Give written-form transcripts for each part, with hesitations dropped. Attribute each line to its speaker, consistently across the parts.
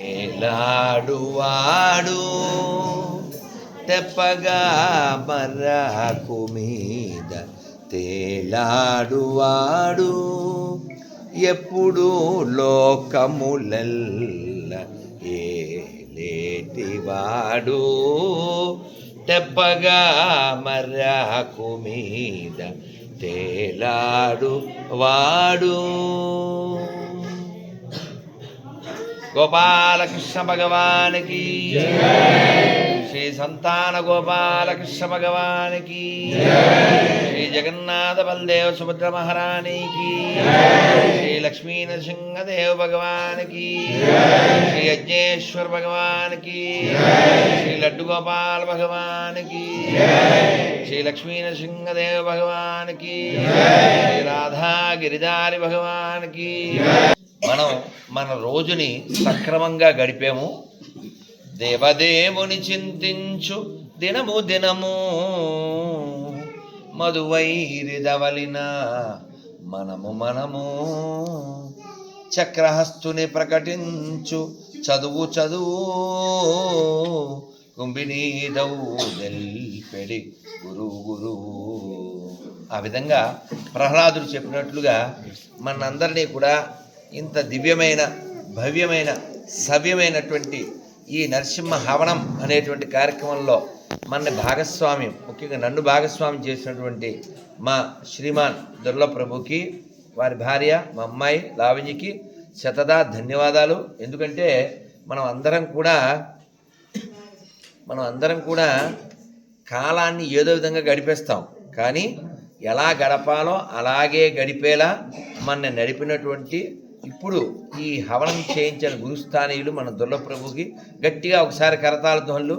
Speaker 1: ఏలాడువాడు తెప్పగా మర్రాకు మీద తేలాడువాడు ఎప్పుడు లోకములెల్ల ఏలేటివాడు తెప్పగా మర్రాకు మీద తేలాడు వాడు. गोपालकृष्ण भगवान की श्री संतान गोपालकृष्ण भगवान की श्री जगन्नाथ बलदेव सुभद्रा महारानी की श्री लक्ष्मी नरसिंहदेव भगवान की श्री यज्ञेश्वर भगवान की श्री लड्डू गोपाल भगवान की श्री लक्ष्मी नरसिंहदेव भगवान की श्री राधा गिरिधारी भगवान की. మనం మన రోజుని సక్రమంగా గడిపాము. దేవదేవుని చింతించు దినము దినము మధువైరిదవలిన మనము చక్రహస్తుని ప్రకటించు చదువు కుంభినీదవు తెల్పెడి గురు. ఆ విధంగా ప్రహ్లాదుడు చెప్పినట్లుగా మనందరినీ కూడా ఇంత దివ్యమైన భవ్యమైన సవ్యమైనటువంటి ఈ నరసింహ హవనం అనేటువంటి కార్యక్రమంలో మన భాగస్వామ్యం, ముఖ్యంగా నన్ను భాగస్వామ్యం చేసినటువంటి మా శ్రీమాన్ దుర్లభ ప్రభుకి, వారి భార్య మా అమ్మాయి లావణ్యకి శతదా ధన్యవాదాలు. ఎందుకంటే మనం అందరం కూడా కాలాన్ని ఏదో విధంగా గడిపేస్తాం, కానీ ఎలా గడపాలో అలాగే గడిపేలా మన నడిపినటువంటి ఇప్పుడు ఈ హవనం చేయించిన గురుస్థానీయులు మన దుర్లభ ప్రభుకి గట్టిగా ఒకసారి కరతాళ ధ్వనులు.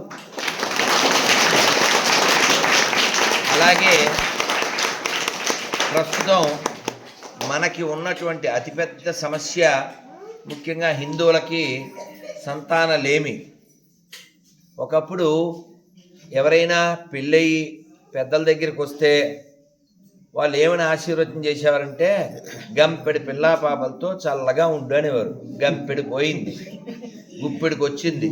Speaker 1: అలాగే ప్రస్తుతం మనకి ఉన్నటువంటి అతిపెద్ద సమస్య ముఖ్యంగా హిందువులకి సంతానలేమి. ఒకప్పుడు ఎవరైనా పెళ్ళయి పెద్దల దగ్గరికి వస్తే వాళ్ళు ఏమైనా ఆశీర్వచనం చేసేవారంటే గంపెడి పిల్లా పాపలతో చల్లగా ఉండు అనేవారు. గంపెడి పోయింది, గుప్పెడికి వచ్చింది.